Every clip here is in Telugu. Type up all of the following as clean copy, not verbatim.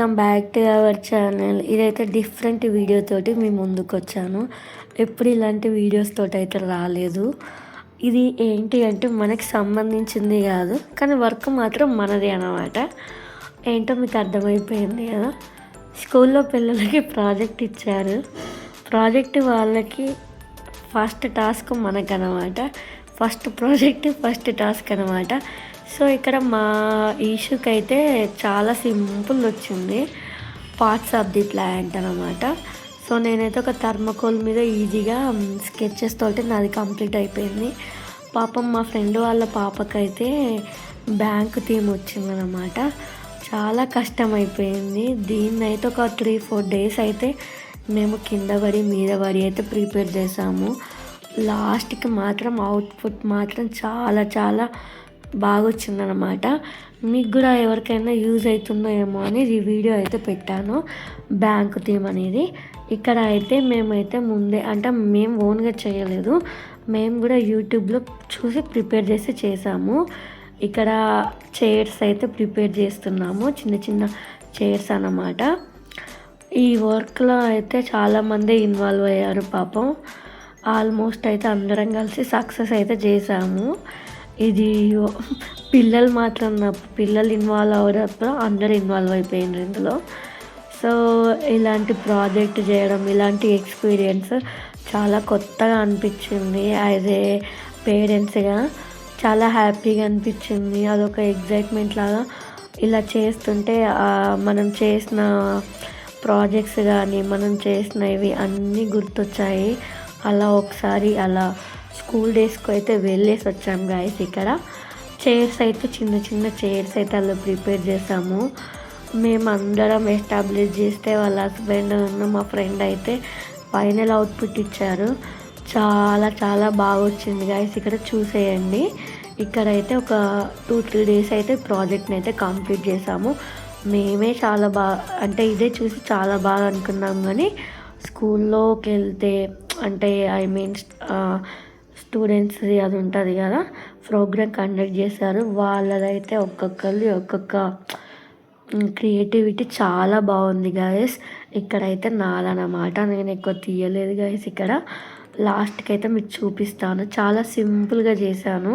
Welcome back to our channel. ఇదైతే డిఫరెంట్ వీడియో తోటి మీ ముందుకు వచ్చాను. ఎప్పుడు ఇలాంటి వీడియోస్ తోటి అయితే రాలేదు. ఇది ఏంటి అంటే మనకి సంబంధించింది కాదు, కానీ వర్క్ మాత్రం మనది అన్నమాట. ఏంటో మీకు అర్థమైపోయింది కదా. స్కూల్లో పిల్లలకి ప్రాజెక్ట్ ఇచ్చారు. ప్రాజెక్ట్ వాళ్ళకి ఫస్ట్ టాస్క్ మనకన్నమాట. ఫస్ట్ ప్రాజెక్ట్ ఫస్ట్ టాస్క్ అనమాట. సో ఇక్కడ మా ఈషుకి అయితే చాలా సింపుల్ వచ్చింది. పార్ట్స్ ఆఫ్ ది ప్లాంట్ అనమాట. సో నేనైతే ఒక థర్మకోల్ మీద ఈజీగా స్కెచెస్ తోటి నాది కంప్లీట్ అయిపోయింది. పాపం మా ఫ్రెండ్ వాళ్ళ పాపకైతే బ్యాంక్ థీమ్ వచ్చిందనమాట. చాలా కష్టం అయిపోయింది. దీన్ని అయితే ఒక 3-4 డేస్ అయితే మేము కింద పడి మీద పడి అయితే ప్రిపేర్ చేసాము. లాస్ట్కి మాత్రం అవుట్పుట్ మాత్రం చాలా చాలా బాగా వచ్చిందనమాట. మీకు కూడా ఎవరికైనా యూజ్ అవుతుందో ఏమో అని ఈ వీడియో అయితే పెట్టాను. బ్యాంక్ థీమ్ అనేది ఇక్కడ అయితే మేమైతే ముందే అంటే మేము ఓన్గా చేయలేదు, మేము కూడా యూట్యూబ్లో చూసి ప్రిపేర్ చేసి చేసాము. ఇక్కడ చైర్స్ అయితే ప్రిపేర్ చేస్తున్నాము, చిన్న చిన్న చైర్స్ అన్నమాట. ఈ వర్క్లో అయితే చాలామంది ఇన్వాల్వ్ అయ్యారు పాపం. ఆల్మోస్ట్ అయితే అందరం కలిసి సక్సెస్ అయితే చేసాము. ఇది పిల్లలు మాత్రం పిల్లలు ఇన్వాల్వ్ అవ్వడంతో అందరూ ఇన్వాల్వ్ అయిపోయింది ఇందులో. సో ఇలాంటి ప్రాజెక్ట్ చేయడం, ఇలాంటి ఎక్స్పీరియన్స్ చాలా కొత్తగా అనిపించింది. యాజ్ ఏ పేరెంట్స్గా చాలా హ్యాపీగా అనిపించింది. అదొక ఎగ్జైట్మెంట్ లాగా ఇలా చేస్తుంటే మనం చేసిన ప్రాజెక్ట్స్ కానీ మనం చేసినవి అన్నీ గుర్తొచ్చాయి. అలా ఒకసారి అలా స్కూల్ డేస్కి అయితే వెళ్ళేసి వచ్చాం గాయస్. ఇక్కడ చైర్స్ అయితే చిన్న చిన్న చైర్స్ అయితే అలా ప్రిపేర్ చేసాము. మేము అందరం ఎస్టాబ్లిష్ చేస్తే వాళ్ళ హస్బెండ్ మా ఫ్రెండ్ అయితే ఫైనల్ అవుట్పుట్ ఇచ్చారు. చాలా చాలా బాగా వచ్చింది గాయస్. ఇక్కడ చూసేయండి. ఇక్కడైతే ఒక 2-3 డేస్ అయితే ప్రాజెక్ట్ని అయితే కంప్లీట్ చేసాము. మేమే చాలా బాగా అంటే ఇదే చూసి చాలా బాగా అనుకున్నాం, కానీ స్కూల్లోకి వెళ్తే అంటే ఐ మీన్ స్టూడెంట్స్ అది ఉంటుంది కదా, ప్రోగ్రామ్ కండక్ట్ చేశారు. వాళ్ళదైతే ఒక్కొక్క క్రియేటివిటీ చాలా బాగుంది గాయస్. ఇక్కడైతే నాదనమాట, నేను ఎక్కువ తీయలేదు గాయస్. ఇక్కడ లాస్ట్కి అయితే మీకు చూపిస్తాను. చాలా సింపుల్గా చేశాను,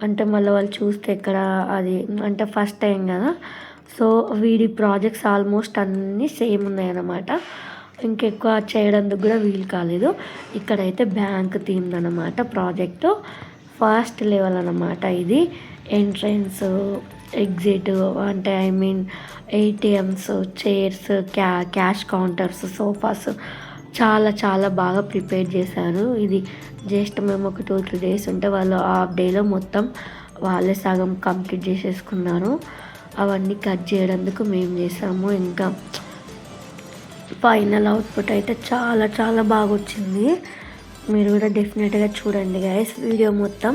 అంటే మళ్ళీ వాళ్ళు చూస్తే ఇక్కడ అది అంటే ఫస్ట్ టైం కదా. సో వీడి ప్రాజెక్ట్స్ ఆల్మోస్ట్ అన్నీ సేమ్ ఉన్నాయన్నమాట. ఇంకెక్కువ చేయడానికి కూడా వీలు కాలేదు. ఇక్కడైతే బ్యాంక్ థీమ్ అనమాట ప్రాజెక్టు. ఫస్ట్ లెవెల్ అనమాట ఇది. ఎంట్రన్స్, ఎగ్జిట్ అంటే I mean ATMs, chairs, cash counters, sofas చాలా చాలా బాగా ప్రిపేర్ చేశారు. ఇది జస్ట్ మేము ఒక 2-3 డేస్ ఉంటే వాళ్ళు హాఫ్ డేలో మొత్తం వాళ్ళే సగం కంప్లీట్ చేసేసుకున్నారు. అవన్నీ కట్ చేయడానికి మేము చేసాము. ఇంకా ఫైనల్ అవుట్పుట్ అయితే చాలా చాలా బాగా వచ్చింది. మీరు కూడా డెఫినెట్గా చూడండి గైస్. వీడియో మొత్తం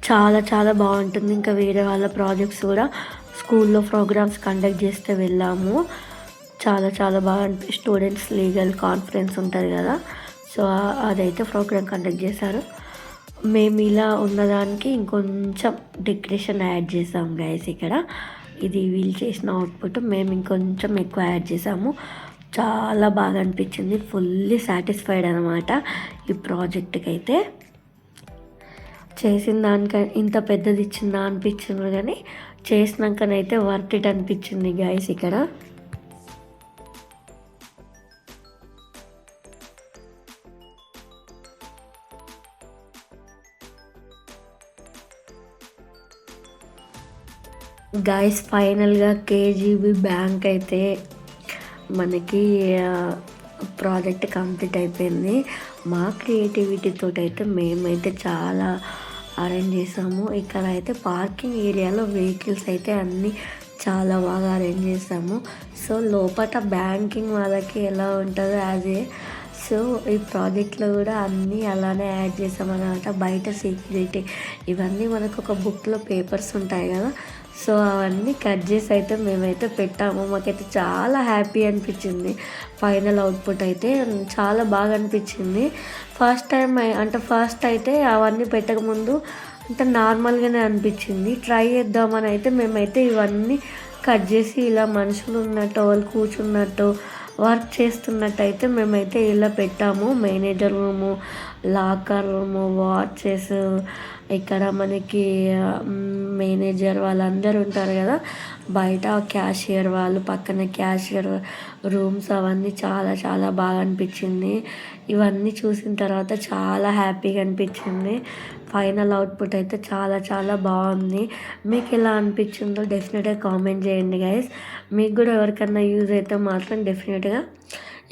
చాలా చాలా బాగుంటుంది. ఇంకా వేరే వాళ్ళ ప్రాజెక్ట్స్ కూడా స్కూల్లో ప్రోగ్రామ్స్ కండక్ట్ చేస్తే వెళ్ళాము. చాలా చాలా బాగా స్టూడెంట్స్ లీగల్ కాన్ఫరెన్స్ ఉంటుంది కదా, సో అదైతే ప్రోగ్రామ్ కండక్ట్ చేశారు. మేము ఇలా ఉన్నదానికి ఇంకొంచెం డెకరేషన్ యాడ్ చేసాము గైస్. ఇక్కడ ఇది వీళ్ళు చేసిన అవుట్పుట్, మేము ఇంకొంచెం ఎక్కువ యాడ్ చేసాము. చాలా బాగా అనిపించింది. ఫుల్లీ సాటిస్ఫైడ్ అనమాట ఈ ప్రాజెక్ట్కి అయితే. చేసిన దానిక ఇంత పెద్దది ఇచ్చిందా అనిపించింది, కానీ చేసినాకనైతే వర్త్ ఇట్ అనిపించింది గైస్. ఇక్కడ గైస్ ఫైనల్గా కేజీబీ బ్యాంక్ అయితే మనకి ప్రాజెక్ట్ కంప్లీట్ అయిపోయింది. మా క్రియేటివిటీతో అయితే మేమైతే చాలా అరేంజ్ చేసాము. ఇక్కడ అయితే పార్కింగ్ ఏరియాలో వెహికల్స్ అయితే అన్నీ చాలా బాగా అరేంజ్ చేసాము. సో లోపల బ్యాంకింగ్ వాళ్ళకి ఎలా ఉంటుందో అదే, సో ఈ ప్రాజెక్ట్లో కూడా అన్నీ అలానే యాడ్ చేసామన్నమాట. బయట సెక్యూరిటీ ఇవన్నీ మనకు ఒక బుక్లో పేపర్స్ ఉంటాయి కదా, సో అవన్నీ కట్ చేసి అయితే మేమైతే పెట్టాము. మాకైతే చాలా హ్యాపీ అనిపించింది. ఫైనల్ అవుట్పుట్ అయితే చాలా బాగా అనిపించింది. ఫస్ట్ అయితే అవన్నీ పెట్టకముందు అంటే నార్మల్గానే అనిపించింది. ట్రై చేద్దామని అయితే మేమైతే ఇవన్నీ కట్ చేసి ఇలా మనుషులు ఉన్నట్టు వాళ్ళు కూర్చున్నట్టు వర్క్ చేస్తున్నట్టయితే మేమైతే ఇలా పెట్టాము. Manager room, locker room, watches, ఇక్కడ మనకి మేనేజర్ వాళ్ళందరూ ఉంటారు కదా, బయట క్యాషియర్ వాళ్ళు, పక్కన క్యాషియర్ రూమ్స్, అవన్నీ చాలా చాలా బాగా అనిపించింది. ఇవన్నీ చూసిన తర్వాత చాలా హ్యాపీగా అనిపించింది. ఫైనల్ అవుట్పుట్ అయితే చాలా చాలా బాగుంది. మీకు ఎలా అనిపించిందో డెఫినెట్గా కామెంట్ చేయండి గైస్. మీకు కూడా ఎవరికన్నా యూజ్ అయితే మాత్రం డెఫినెట్గా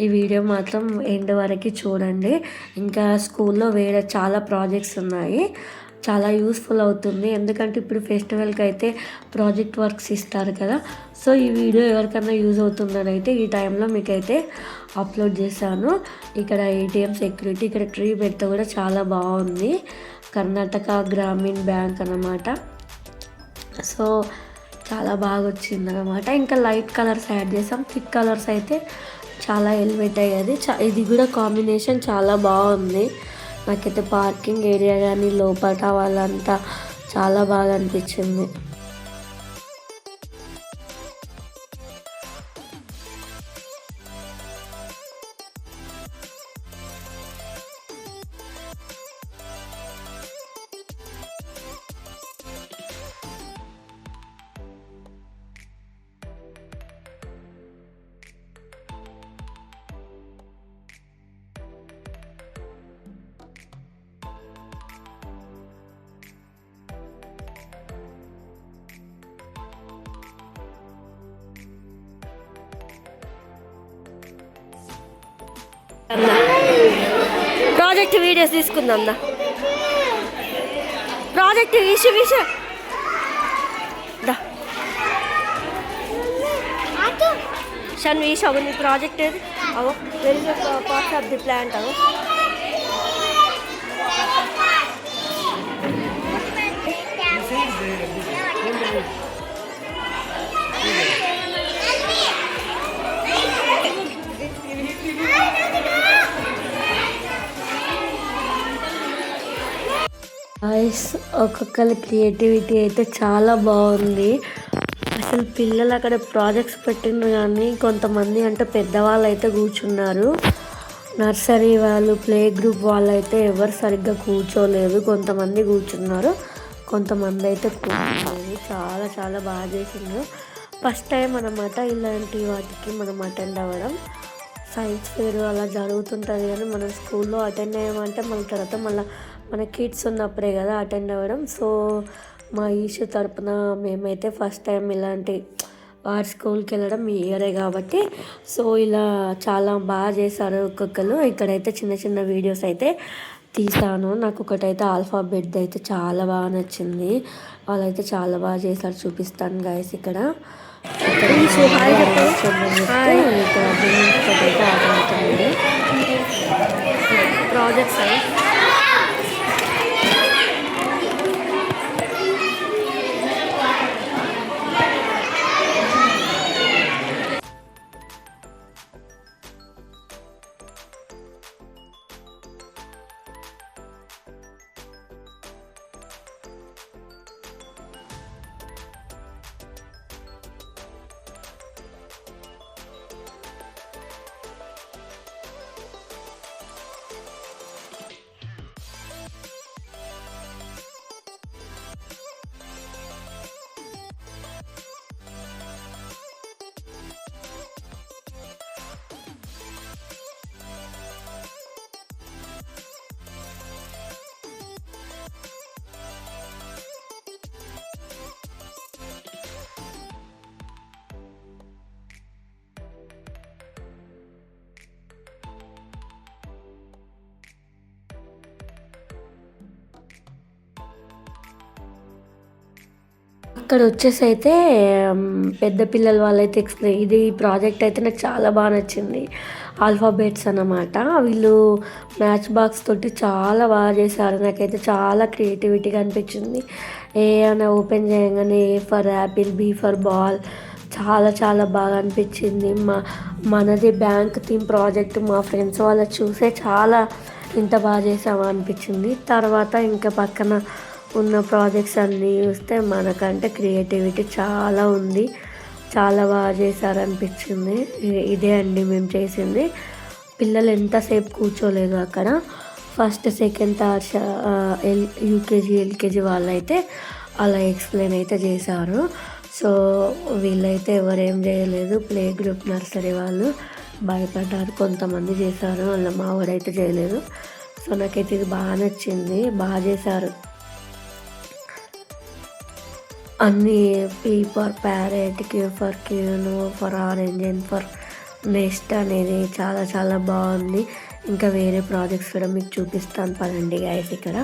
ఈ వీడియో మాత్రం ఎండ్ వరకు చూడండి. ఇంకా స్కూల్లో వేరే చాలా ప్రాజెక్ట్స్ ఉన్నాయి, చాలా యూస్ఫుల్ అవుతుంది. ఎందుకంటే ఇప్పుడు ఫెస్టివల్కి అయితే ప్రాజెక్ట్ వర్క్స్ ఇస్తారు కదా, సో ఈ వీడియో ఎవరికన్నా యూజ్ అవుతుందని అయితే ఈ టైంలో మీకైతే అప్లోడ్ చేశాను. ఇక్కడ ఏటీఎం సెక్యూరిటీ, ఇక్కడ ట్రీ పెడితే కూడా చాలా బాగుంది. కర్ణాటక గ్రామీణ బ్యాంక్ అన్నమాట. సో చాలా బాగా వచ్చింది అనమాట. ఇంకా లైట్ కలర్స్ యాడ్ చేసాం, థిక్ కలర్స్ అయితే చాలా ఎలివేట్ అయ్యేది. ఇది కూడా కాంబినేషన్ చాలా బాగుంది. నాకైతే పార్కింగ్ ఏరియా కానీ లోపల వాళ్ళంతా చాలా బాగా అనిపించింది. ప్రాజెక్ట్ వీడియోస్ తీసుకుందాం. ప్రాజెక్ట్ విష షన్ వీష్ అవు నీ ప్రాజెక్ట్ ఏది అవు very parts of the plant అవు. ఒక్కొక్కరి క్రియేటివిటీ అయితే చాలా బాగుంది. అసలు పిల్లలు అక్కడ ప్రాజెక్ట్స్ పెట్టిండ్రు కానీ కొంతమంది అంటే పెద్దవాళ్ళు అయితే కూర్చున్నారు. నర్సరీ వాళ్ళు, ప్లే గ్రూప్ వాళ్ళు అయితే ఎవరు సరిగ్గా కూర్చోలేదు. కొంతమంది కూర్చున్నారు, కొంతమంది అయితే కూర్చోలేదు. చాలా చాలా బాగా చేసిండ్రు. ఫస్ట్ టైం అన్నమాట ఇలాంటి వాటికి మనం అటెండ్ అవ్వడం. సైన్స్ ఫేర్ అలా జరుగుతుంటుంది కానీ మనం స్కూల్లో అటెండ్ అయ్యామంటే మళ్ళీ తర్వాత మళ్ళీ మన కిడ్స్ ఉన్నప్పుడే కదా అటెండ్ అవ్వడం. సో మా ఈషు తరపున మేమైతే ఫస్ట్ టైం ఇలాంటి వారి స్కూల్కి వెళ్ళడం ఈ ఇయరే కాబట్టి సో ఇలా చాలా బాగా చేశారు ఒక్కొక్కరు. ఇక్కడైతే చిన్న చిన్న వీడియోస్ అయితే తీసాను. నాకు ఒకటైతే ఆల్ఫాబెట్ అయితే చాలా బాగా నచ్చింది. వాళ్ళైతే చాలా బాగా చేశారు. చూపిస్తాను గైస్. ఇక్కడ ప్రాజెక్ట్స్ అయి అక్కడ వచ్చేసి అయితే పెద్ద పిల్లల వాళ్ళైతే ఎక్స్ప్లెయిన్ ఇది ప్రాజెక్ట్ అయితే నాకు చాలా బాగా నచ్చింది. ఆల్ఫాబెట్స్ అన్నమాట. వీళ్ళు మ్యాచ్ బాక్స్ తోటి చాలా బాగా చేశారు. నాకైతే చాలా క్రియేటివిటీగా అనిపించింది. ఏ అని ఓపెన్ చేయగానే A for apple, B for ball, చాలా చాలా బాగా అనిపించింది. మనది బ్యాంక్ థీమ్ ప్రాజెక్ట్ మా ఫ్రెండ్స్ వాళ్ళ చూసే చాలా ఇంత బాగా చేసామా అనిపించింది. తర్వాత ఇంకా పక్కన ఉన్న ప్రాజెక్ట్స్ అన్నీ చూస్తే మనకంటే క్రియేటివిటీ చాలా ఉంది. చాలా బాగా చేశారనిపించింది. ఇదే అండి మేము చేసింది. పిల్లలు ఎంతసేపు కూర్చోలేదు అక్కడ. First, second, third UKG, LKG వాళ్ళైతే అలా ఎక్స్ప్లెయిన్ అయితే చేశారు. సో వీళ్ళైతే ఎవరేం చేయలేదు. ప్లే గ్రూప్, నర్సరీ వాళ్ళు భయపడ్డారు. కొంతమంది చేశారు, వాళ్ళ మా వాడైతే చేయలేదు. సో నాకైతే ఇది బాగా నచ్చింది, బాగా చేశారు. అన్నీ P for parrot, Q for క్యూను, for orange, and for nest అనేది చాలా చాలా బాగుంది. ఇంకా వేరే ప్రాజెక్ట్స్ కూడా మీకు చూపిస్తాను పదండి గైస్. ఇక్కడ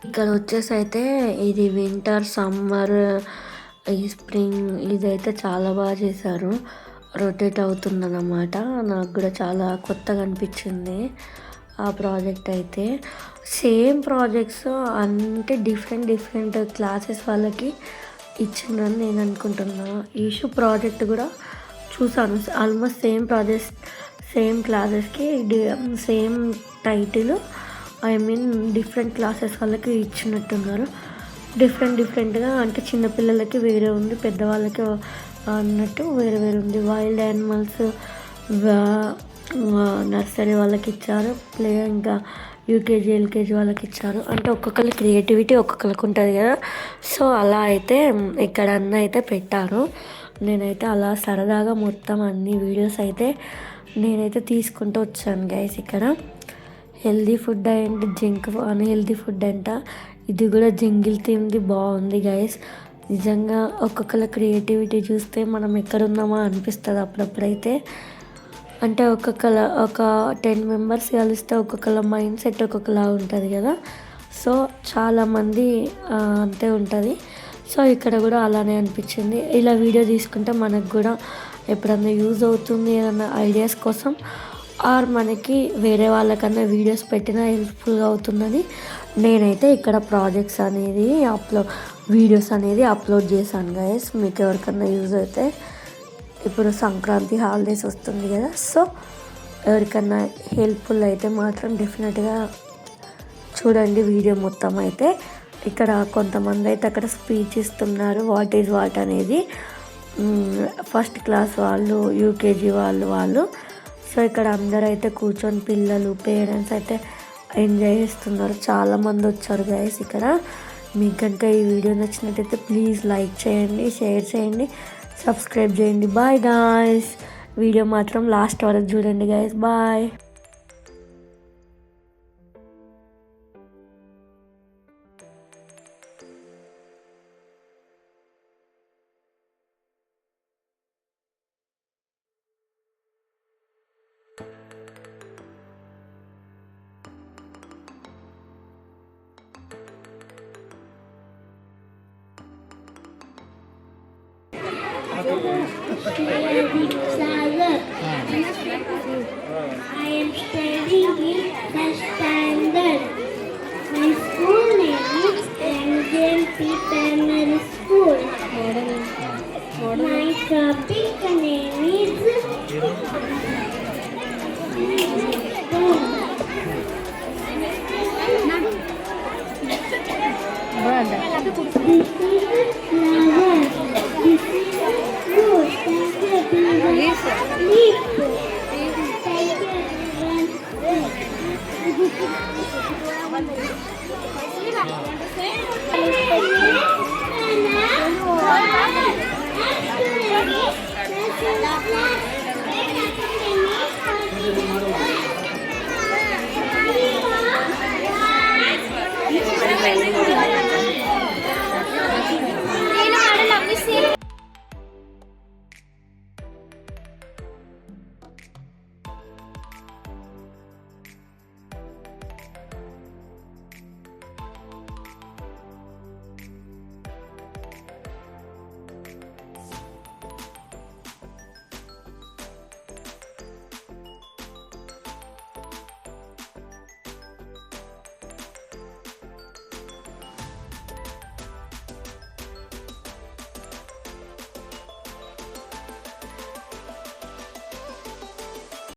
ఇక్కడ వచ్చేసి అయితే ఇది వింటర్, సమ్మర్, ఈ స్ప్రింగ్ ఇదైతే చాలా బాగా చేశారు. రొటేట్ అవుతుందన్నమాట. నాకు కూడా చాలా కొత్తగా అనిపించింది ఆ ప్రాజెక్ట్ అయితే. సేమ్ ప్రాజెక్ట్స్ అంటే డిఫరెంట్ క్లాసెస్ వాళ్ళకి ఇచ్చిందని నేను అనుకుంటున్నా. ఈషు ప్రాజెక్ట్ కూడా చూసాను. ఆల్మోస్ట్ సేమ్ ప్రాజెక్ట్, సేమ్ క్లాసెస్కి సేమ్ టైటిల్, డిఫరెంట్ క్లాసెస్ వాళ్ళకి ఇచ్చినట్టున్నారు. డిఫరెంట్గా అంటే చిన్నపిల్లలకి వేరే ఉంది, పెద్దవాళ్ళకి అన్నట్టు వేరే ఉంది. వైల్డ్ యానిమల్స్ నర్సరీ వాళ్ళకి ఇచ్చారు, ఇంకా యూకేజీ, ఎల్కేజీ వాళ్ళకి ఇచ్చారు. అంటే ఒక్కొక్కరి క్రియేటివిటీ ఒక్కొక్కరికి ఉంటుంది కదా. సో అలా అయితే ఇక్కడ అయితే పెట్టారు. నేనైతే అలా సరదాగా మొత్తం అన్ని వీడియోస్ అయితే నేనైతే తీసుకుంటూ వచ్చాను గైస్. ఇక్కడ healthy food and unhealthy food అంట. ఇది కూడా జంగిల్ థీమ్ది బాగుంది గైస్. నిజంగా ఒక్కొక్కరి క్రియేటివిటీ చూస్తే మనం ఎక్కడున్నామా అనిపిస్తుంది అప్పుడప్పుడైతే. అంటే ఒక 10 మెంబర్స్ కలిస్తే ఒక్కొక్కళ్ళ మైండ్ సెట్ ఒక్కొక్కలా ఉంటుంది కదా. సో చాలామంది అంతే ఉంటుంది. సో ఇక్కడ కూడా అలానే అనిపించింది. ఇలా వీడియో తీసుకుంటే మనకు కూడా ఎప్పుడన్నా యూజ్ అవుతుంది ఏదన్నా ఐడియాస్ కోసం, ఆర్ మనకి వేరే వాళ్ళకన్నా వీడియోస్ పెట్టినా హెల్ప్ఫుల్గా అవుతుందని నేనైతే ఇక్కడ ప్రాజెక్ట్స్ అనేది వీడియోస్ అనేది అప్లోడ్ చేశాను గైస్. మీకు ఎవరికన్నా యూజ్ అయితే, ఇప్పుడు సంక్రాంతి హాలిడేస్ వస్తుంది కదా. సో ఎవరికన్నా హెల్ప్ఫుల్ అయితే మాత్రం డెఫినెట్గా చూడండి వీడియో మొత్తం అయితే. ఇక్కడ కొంతమంది అయితే అక్కడ స్పీచ్ ఇస్తున్నారు, వాట్ ఈజ్ వాట్ అనేది. ఫస్ట్ క్లాస్ వాళ్ళు, యూకేజీ వాళ్ళు. సో ఇక్కడ అందరూ అయితే కూర్చొని పిల్లలు, పేరెంట్స్ అయితే ఎంజాయ్ చేస్తున్నారు. చాలామంది వచ్చారు గైస్ ఇక్కడ. మీకు కనుక ఈ వీడియో నచ్చినట్టయితే ప్లీజ్ లైక్ చేయండి, షేర్ చేయండి, సబ్స్క్రైబ్ చేయండి. Bye guys. వీడియో మాత్రం లాస్ట్ వరకు చూడండి guys. Bye. I am studying in first standard. My school name is MJMP Primary School. My topic name is Thank you.